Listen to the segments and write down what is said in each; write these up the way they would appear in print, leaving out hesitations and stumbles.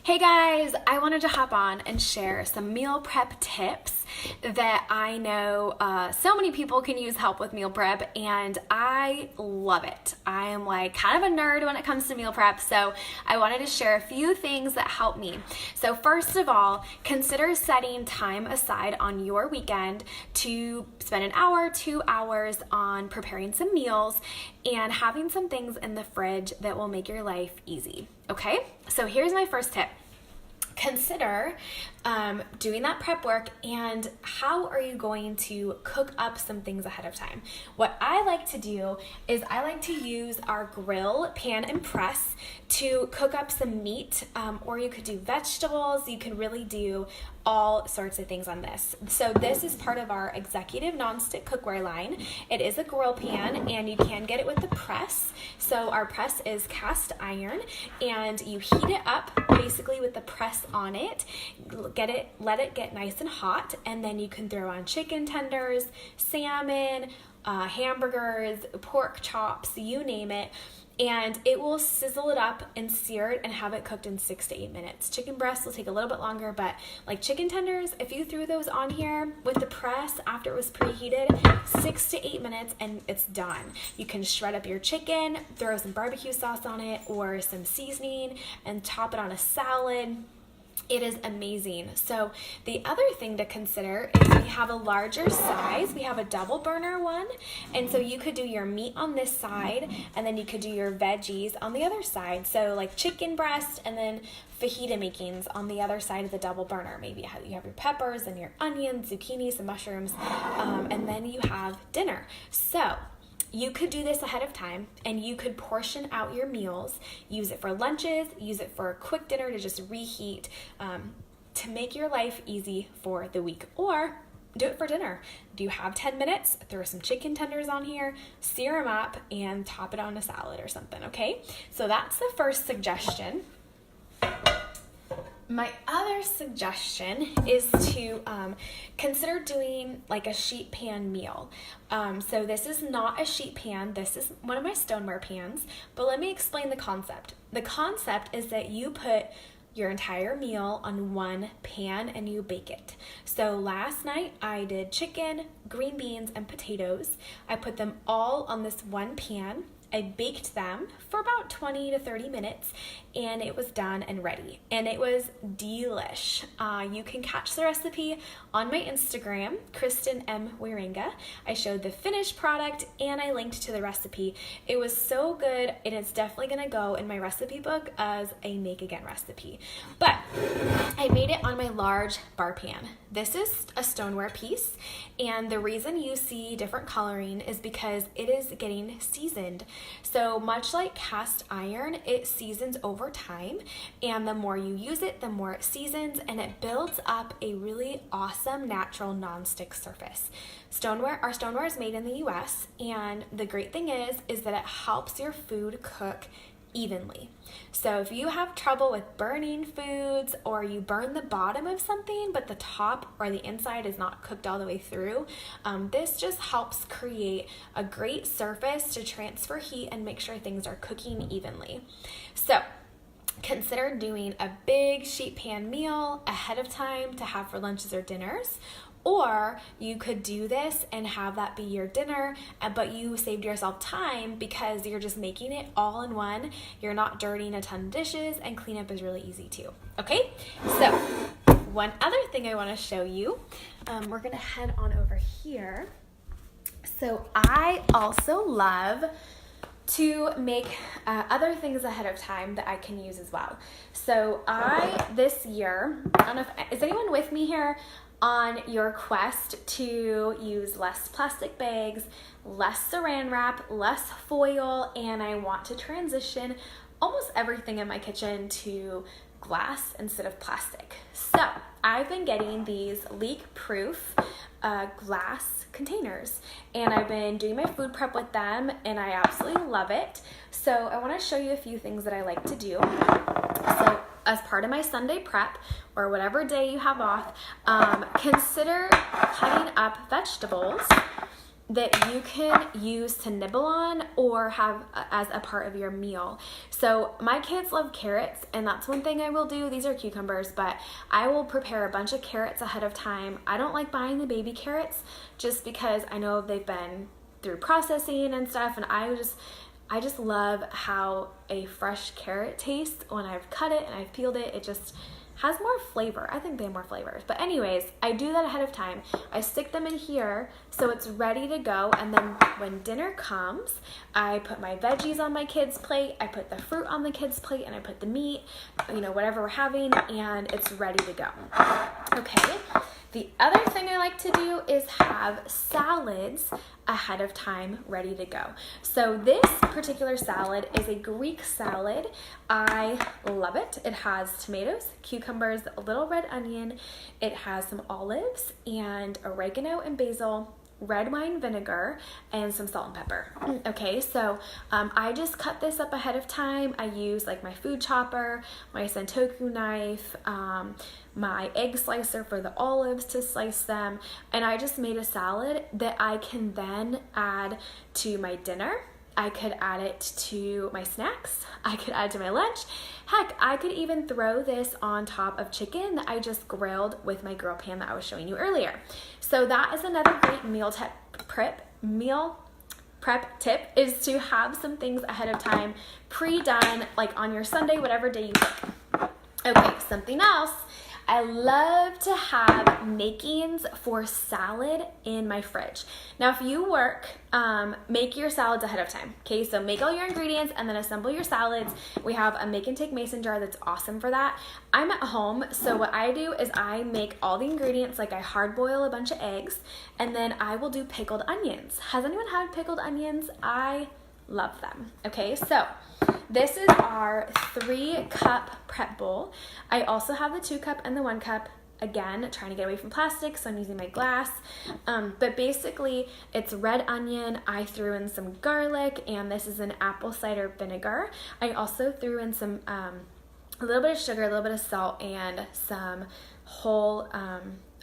Hey guys, I wanted to hop on and share some meal prep tips that I know so many people can use help with meal prep, and I love it. I am like kind of a nerd when it comes to meal prep, so I wanted to share a few things that help me. So first of all, consider setting time aside on your weekend to spend an hour, 2 hours on preparing some meals and having some things in the fridge that will make your life easy. Okay, so here's my first tip. Consider doing that prep work and how are you going to cook up some things ahead of time. What I like to do is I like to use our grill, pan, and press to cook up some meat, or you could do vegetables. You can really do all sorts of things on this. So this is part of our executive nonstick cookware line. It is a grill pan and you can get it with the press. So our press is cast iron and you heat it up basically with the press on it. Let it get nice and hot, and then you can throw on chicken tenders, salmon, hamburgers, pork chops, you name it, and it will sizzle it up and sear it and have it cooked in 6 to 8 minutes. Chicken breasts will take a little bit longer, but like chicken tenders, if you threw those on here with the press after it was preheated, 6 to 8 minutes and it's done. You can shred up your chicken, throw some barbecue sauce on it or some seasoning, and top it on a salad. It is amazing. So the other thing to consider is we have a larger size. We have a double burner one. And so you could do your meat on this side and then you could do your veggies on the other side. So like chicken breast and then fajita makings on the other side of the double burner. Maybe you have your peppers and your onions, zucchini, some mushrooms, and then you have dinner. So you could do this ahead of time and you could portion out your meals, use it for lunches, use it for a quick dinner to just reheat, to make your life easy for the week, or do it for dinner. Do you have 10 minutes? Throw some chicken tenders on here, sear them up, and top it on a salad or something, okay? So that's the first suggestion. My other suggestion is to consider doing like a sheet pan meal. So this is not a sheet pan. This is one of my stoneware pans, but let me explain the concept. The concept is that you put your entire meal on one pan and you bake it. So last night I did chicken, green beans, and potatoes. I put them all on this one pan. I baked them for about 20 to 30 minutes and it was done and ready. And it was delish. You can catch the recipe on my Instagram, Kristen M. Wieringa. I showed the finished product and I linked to the recipe. It was so good and it's definitely gonna go in my recipe book as a make again recipe. But I made it on my large bar pan. This is a stoneware piece, and the reason you see different coloring is because it is getting seasoned. So much like cast iron, it seasons over time, and the more you use it, the more it seasons, and it builds up a really awesome natural nonstick surface. Our stoneware is made in the US, and the great thing is that it helps your food cook evenly. So if you have trouble with burning foods, or you burn the bottom of something but the top or the inside is not cooked all the way through, this just helps create a great surface to transfer heat and make sure things are cooking evenly. So consider doing a big sheet pan meal ahead of time to have for lunches or dinners. Or you could do this and have that be your dinner, but you saved yourself time because you're just making it all in one. You're not dirtying a ton of dishes, and cleanup is really easy too. Okay, so one other thing I want to show you, we're going to head on over here. So I also love to make other things ahead of time that I can use as well. So this year, I don't know is anyone with me here on your quest to use less plastic bags, less saran wrap, less foil, and I want to transition almost everything in my kitchen to glass instead of plastic. So I've been getting these leak-proof glass containers, and I've been doing my food prep with them, and I absolutely love it. So I want to show you a few things that I like to do. So as part of my Sunday prep, or whatever day you have off, consider cutting up vegetables that you can use to nibble on or have as a part of your meal. So my kids love carrots, and that's one thing I will do. These are cucumbers, but I will prepare a bunch of carrots ahead of time. I don't like buying the baby carrots just because I know they've been through processing and stuff, and I just love how a fresh carrot tastes when I've cut it and I've peeled it. It just has more flavor. I think they have more flavors. But anyways, I do that ahead of time. I stick them in here so it's ready to go. And then when dinner comes, I put my veggies on my kids' plate. I put the fruit on the kids' plate, and I put the meat, whatever we're having, and it's ready to go. Okay. The other thing I like to do is have salads ahead of time ready to go. So this particular salad is a Greek salad. I love it. It has tomatoes, cucumbers, a little red onion. It has some olives and oregano and basil, red wine vinegar, and some salt and pepper. Okay, so I just cut this up ahead of time. I use like my food chopper, my Sentoku knife, my egg slicer for the olives to slice them, and I just made a salad that I can then add to my dinner. I could add it to my snacks. I could add it to my lunch. Heck, I could even throw this on top of chicken that I just grilled with my grill pan that I was showing you earlier. So that is another great meal prep tip, is to have some things ahead of time pre-done, like on your Sunday, whatever day you pick. Okay, something else. I love to have makings for salad in my fridge. Now, if you work, make your salads ahead of time. Okay, so make all your ingredients and then assemble your salads. We have a make and take mason jar that's awesome for that. I'm at home, so what I do is I make all the ingredients, like I hard boil a bunch of eggs, and then I will do pickled onions. Has anyone had pickled onions? I love them. Okay, so this is our 3-cup prep bowl. I also have the 2-cup and the 1-cup. Again, trying to get away from plastic, so I'm using my glass. But basically, it's red onion. I threw in some garlic, and this is an apple cider vinegar. I also threw in some a little bit of sugar, a little bit of salt, and some whole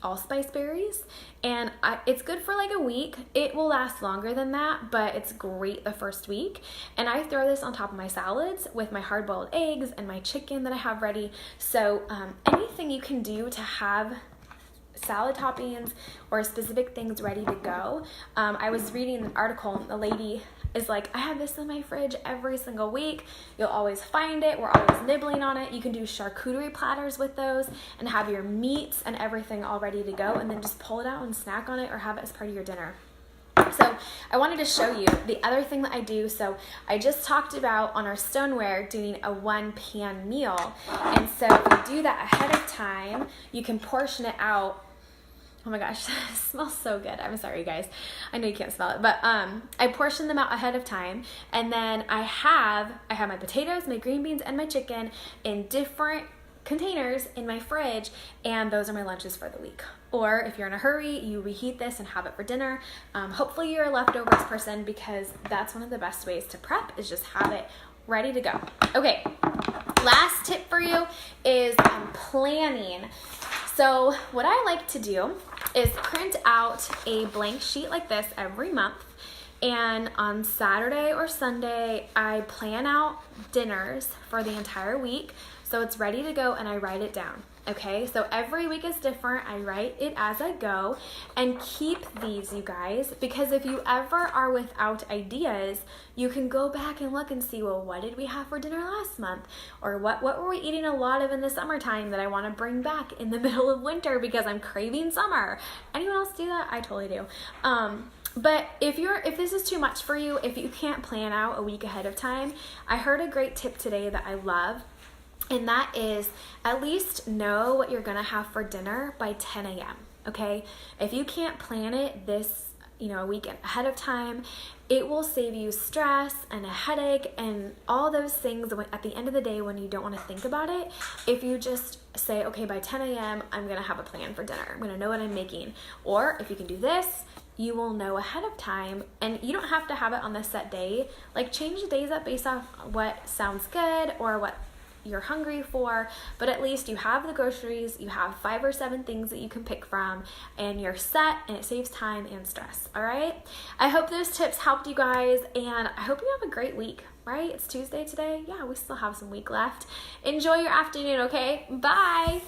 allspice berries, and it's good for like a week. It will last longer than that, but it's great the first week. And I throw this on top of my salads with my hard-boiled eggs and my chicken that I have ready. So anything you can do to have salad toppings or specific things ready to go. I was reading an article, the lady is like, I have this in my fridge every single week. You'll always find it. We're always nibbling on it. You can do charcuterie platters with those and have your meats and everything all ready to go, and then just pull it out and snack on it or have it as part of your dinner. So I wanted to show you the other thing that I do. So I just talked about on our stoneware doing a 1-pan meal. And so if you do that ahead of time, you can portion it out. Oh my gosh, it smells so good. I'm sorry, guys. I know you can't smell it, but I portion them out ahead of time, and then I have my potatoes, my green beans, and my chicken in different containers in my fridge, and those are my lunches for the week. Or if you're in a hurry, you reheat this and have it for dinner. Hopefully you're a leftovers person, because that's one of the best ways to prep, is just have it ready to go. Okay, last tip for you is planning. So what I like to do is print out a blank sheet like this every month, and on Saturday or Sunday I plan out dinners for the entire week, so it's ready to go, and I write it down. Okay, so every week is different. I write it as I go, and keep these, you guys, because if you ever are without ideas, you can go back and look and see, well, what did we have for dinner last month? Or what were we eating a lot of in the summertime that I want to bring back in the middle of winter because I'm craving summer? Anyone else do that? I totally do. But if this is too much for you, if you can't plan out a week ahead of time, I heard a great tip today that I love. And that is, at least know what you're gonna have for dinner by 10 a.m. Okay? If you can't plan it a week ahead of time, it will save you stress and a headache and all those things at the end of the day when you don't want to think about it. If you just say, okay, by 10 a.m. I'm gonna have a plan for dinner. I'm gonna know what I'm making. Or if you can do this, you will know ahead of time, and you don't have to have it on the set day. Like, change the days up based off what sounds good or what you're hungry for, but at least you have the groceries, you have 5 or 7 things that you can pick from, and you're set, and it saves time and stress. All right, I hope those tips helped you guys, and I hope you have a great week. Right, it's Tuesday today. Yeah, we still have some week left. Enjoy your afternoon. Okay, bye.